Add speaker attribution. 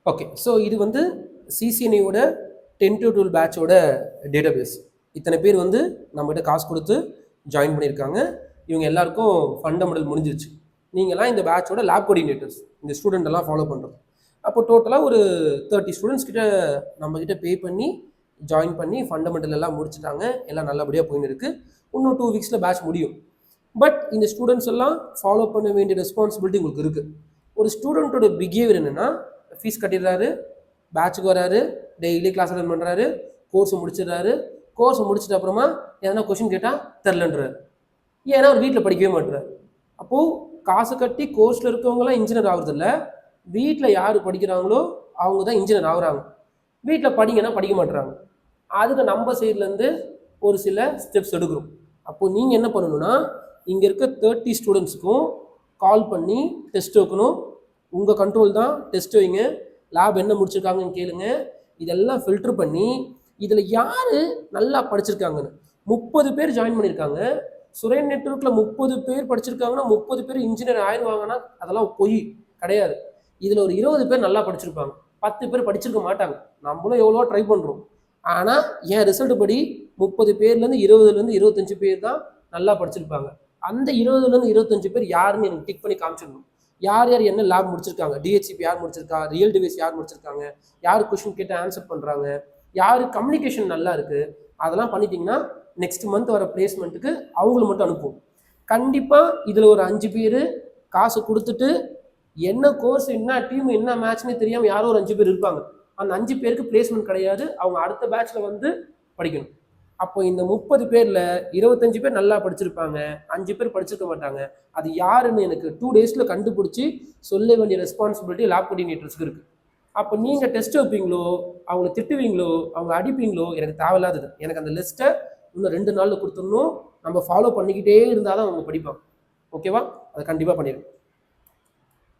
Speaker 1: Okay. So இது வந்து சிசிஎன்ஏயோட 10 to 12 பேட்சோட database. இத்தனை பேர் வந்து நம்மகிட்ட காசு கொடுத்து ஜாயின் பண்ணியிருக்காங்க. இவங்க எல்லாருக்கும் ஃபண்டமெண்டல் முடிஞ்சிருச்சு. நீங்கள்லாம் இந்த பேட்சோட லேப் கோஆர்டினேட்டர்ஸ், இந்த ஸ்டூடெண்ட் எல்லாம் ஃபாலோ பண்ணுறது. அப்போ டோட்டலாக ஒரு 30 ஸ்டூடெண்ட்ஸ் கிட்ட நம்மக்கிட்ட பே பண்ணி ஜாயின் பண்ணி ஃபண்டமெண்டல் எல்லாம் முடிச்சுட்டாங்க. எல்லாம் நல்லபடியாக போயின்னு இருக்குது. இன்னும் 2 வீக்ஸில் பேட்ச் முடியும். பட் இந்த ஸ்டூடெண்ட்ஸ் எல்லாம் ஃபாலோ பண்ண வேண்டிய ரெஸ்பான்சிபிலிட்டி உங்களுக்கு இருக்குது. ஒரு ஸ்டூடெண்ட்டோட பிஹேவியர் என்னென்னா, ஃபீஸ் கட்டிடுறாரு, பேட்சுக்கு வராரு, டெய்லி கிளாஸ் அட்டன் பண்ணுறாரு, கோர்ஸை முடிச்சிடுறாரு. கோர்ஸை முடிச்சிட்ட அப்புறமா எதனா கொஷின் கேட்டால் தெரிலன்றாரு. ஏன்னா அவர் வீட்டில் படிக்கவே மாட்டுறாரு. அப்போது காசு கட்டி கோர்ஸில் இருக்கவங்களாம் இன்ஜினியர் ஆகுறதில்ல, வீட்டில் யார் படிக்கிறாங்களோ அவங்க தான் இன்ஜினியர் ஆகுறாங்க. வீட்டில் படிங்கன்னா படிக்க மாட்டுறாங்க. அதுக்கு நம்ம சைட்லேருந்து ஒரு சில ஸ்டெப்ஸ் எடுக்கிறோம். அப்போது நீங்கள் என்ன பண்ணணும்னா, இங்கே இருக்க 30 ஸ்டூடெண்ட்ஸுக்கும் கால் பண்ணி டெஸ்ட் வைக்கணும். உங்கள் கண்ட்ரோல் தான், டெஸ்ட் வைங்க, லேப் என்ன முடிச்சிருக்காங்கன்னு கேளுங்க. இதெல்லாம் ஃபில்ட்ரு பண்ணி இதில் யார் நல்லா படிச்சிருக்காங்கன்னு 30 பேர் ஜாயின் பண்ணியிருக்காங்க. சுரேன் நெட்வொர்க்கில் 30 பேர் படிச்சிருக்காங்கன்னா 30 பேர் இன்ஜினியர் ஆயிடுவாங்கன்னா அதெல்லாம் பொய் கிடையாது. இதில் ஒரு 20 பேர் நல்லா படிச்சிருப்பாங்க, 10 பேர் படிச்சிருக்க மாட்டாங்க. நம்மளும் எவ்வளோ ட்ரை பண்ணுறோம். ஆனால் என் ரிசல்ட் படி 30 பேர்லேருந்து 20லேருந்து 25 பேர் தான் நல்லா படிச்சிருப்பாங்க. அந்த 20லேருந்து 25 பேர் யாருன்னு எனக்கு டிக் பண்ணி காமிச்சிடணும். யார் யார் என்ன லேப் முடிச்சிருக்காங்க, டிஹெச்சிபி யார் முடிச்சிருக்கா, ரியல் டிவைஸ் யார் முடிச்சிருக்காங்க, யார் கொஷின் கேட்டு ஆன்சர் பண்ணுறாங்க, யார் கம்யூனிகேஷன் நல்லா இருக்குது, அதெல்லாம் பண்ணிட்டீங்கன்னா நெக்ஸ்ட் மந்த் வர பிளேஸ்மெண்ட்டுக்கு அவங்கள மட்டும் அனுப்புவோம். கண்டிப்பாக இதில் ஒரு 5 பேர் காசு கொடுத்துட்டு என்ன கோர்ஸ், என்ன டீம், என்ன மேட்ச்னே தெரியாமல் யாரோ ஒரு 5 பேர் இருப்பாங்க. அந்த 5 பேருக்கு பிளேஸ்மெண்ட் கிடையாது. அவங்க அடுத்த பேட்சில் வந்து படிக்கணும். அப்போ இந்த 30 பேரில் 25 பேர் நல்லா படிச்சிருப்பாங்க, 5 பேர் படிச்சிருக்க மாட்டாங்க. அது யாருன்னு எனக்கு 2 டேஸில் கண்டுபிடிச்சி சொல்ல வேண்டிய ரெஸ்பான்சிபிலிட்டி லேப் கோஆர்டினேட்டர்ஸ்க்கு இருக்குது. அப்போ நீங்கள் டெஸ்ட் வைப்பீங்களோ, அவங்கள திட்டுவீங்களோ, அவங்க அடிப்பீங்களோ, எனக்கு தேவையில்லாதது. எனக்கு அந்த லிஸ்ட்டை இன்னும் 2 நாளில் கொடுத்துடணும். நம்ம ஃபாலோ பண்ணிக்கிட்டே இருந்தால் தான் அவங்க படிப்பாங்க. ஓகேவா? அதை கண்டிப்பாக பண்ணிடுங்க.